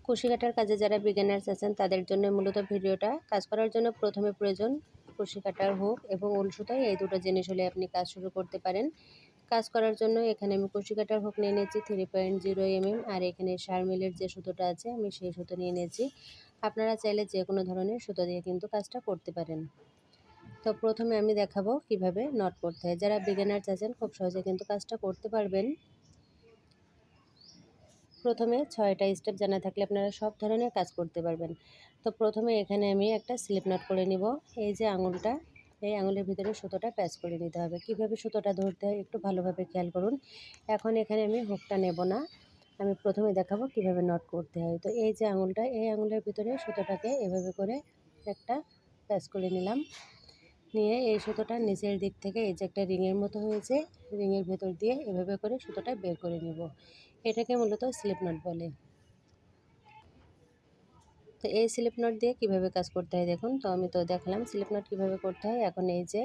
কুশি কাটার কাজে যারা বিগিনার্স আছেন তাদের জন্য মূলত ভিডিওটা। কাজ করার জন্য প্রথমে প্রয়োজন কুশি কাটার হুক এবং উল সুতাই। এই দুটো জিনিস হলে আপনি কাজ শুরু করতে পারেন। কাজ করার জন্য এখানে আমি কুশি কাটার হুক নিয়ে নিয়েছি 3.0 mm, আর এখানে শারমিলের যে সুতোটা আছে আমি সেই সুতো নিয়ে নিয়েছি। আপনারা চাইলে যে কোনো ধরনের সুতো দিয়ে কিন্তু কাজটা করতে পারেন। তো প্রথমে আমি দেখাবো কিভাবে নট করতে হয়। যারা বিগিনার্স আছেন খুব সহজে কিন্তু কাজটা করতে পারবেন। প্রথমে 6টা স্টেপ জানা থাকলে আপনারা সব ধরনের কাজ করতে পারবেন। তো প্রথমে এখানে আমি একটা স্লিপ নট করে নিব। এই যে আঙুলটা, এই আঙুলের ভিতরে সুতোটা প্যাচ করে নিতে হবে। কিভাবে সুতোটা ধরতে হয় একটু ভালোভাবে খেয়াল করুন। এখন এখানে আমি হুকটা নেব না, আমি প্রথমে দেখাবো কিভাবে নট করতে হয়। তো এই যে আঙুলটা, এই আঙুলের ভিতরে সুতোটাকে এভাবে করে একটা প্যাচ করে নিলাম। নিয়ে এই সুতোটা নিচের দিক থেকে এই যে একটা রিংয়ের মতো হয়েছে, রিংয়ের ভেতর দিয়ে এভাবে করে সুতোটা বের করে নিব। এটাকে মূলত স্লিপ নট বলে। তো এই স্লিপ নট দিয়ে কীভাবে কাজ করতে হয় দেখুন। তো আমি তো দেখালাম স্লিপ নট কীভাবে করতে হয়। এখন এই যে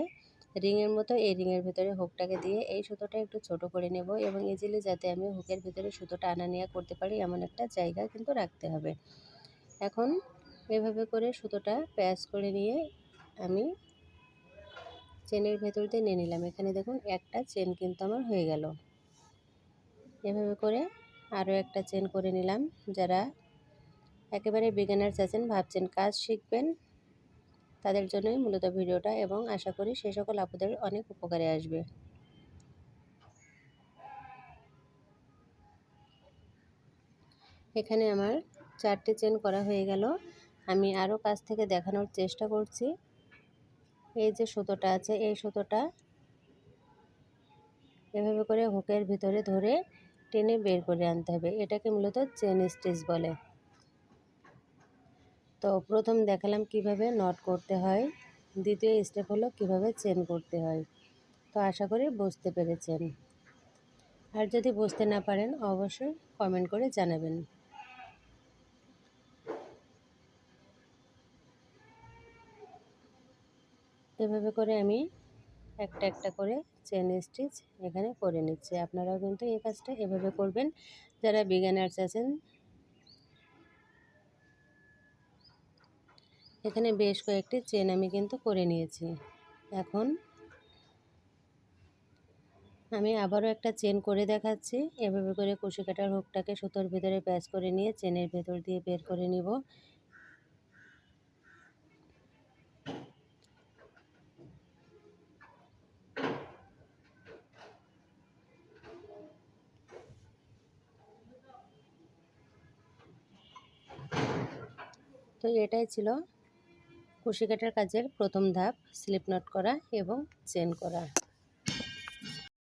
রিংয়ের মতো, এই রিংয়ের ভেতরে হুকটাকে দিয়ে এই সুতোটা একটু ছোট করে নেব এবং ইজিলি যাতে আমি হুকের ভেতরে সুতোটা আনা নেওয়া করতে পারি এমন একটা জায়গা কিন্তু রাখতে হবে। এখন এভাবে করে সুতোটা প্যাচ করে নিয়ে আমি চেনের ভেতর দিয়ে নিয়ে নিলাম। এখানে দেখুন একটা চেন কিন্তু আমার হয়ে গেল। এভাবে করে আরও একটা চেন করে নিলাম। যারা একেবারে বিগিনার্স আছেন, ভাবছেন কাজ শিখবেন, তাদের জন্যই মূলত ভিডিওটা এবং আশা করি সেই সকল আপুদের অনেক উপকারে আসবে। এখানে আমার 4টে চেন করা হয়ে গেল। আমি আরও কাছ থেকে দেখানোর চেষ্টা করছি। এই যে সুতোটা আছে, এই সুতোটা এভাবে করে হুকের ভিতরে ধরে টেনে বের করে আনতে হবে। এটাকে মূলত চেন স্টিচ বলে। তো প্রথম দেখালাম কিভাবে নট করতে হয়, দ্বিতীয় স্টেপ হলো কিভাবে চেন করতে হয়। তো আশা করি বুঝতে পেরেছেন। আর যদি বুঝতে না পারেন অবশ্যই কমেন্ট করে জানাবেন। এভাবে করে আমি একটা একটা করে চেন স্টিচ এখানে করে নিচ্ছি। আপনারাও কিন্তু এই কাজটা এভাবে করবেন যারা বিগিনার্স আছেন। এখানে বেশ কয়েকটি চেন আমি কিন্তু করে নিয়েছি। এখন আমি আবারও একটা চেন করে দেখাচ্ছি। এভাবে করে কুশি কাটার হুকটাকে সুতোর ভিতরে প্যাচ করে নিয়ে চেনের ভেতর দিয়ে বের করে নিব। তো এটাই ছিল কুশি কাটার কাজের প্রথম ধাপ, স্লিপ নট করা এবং চেন করা।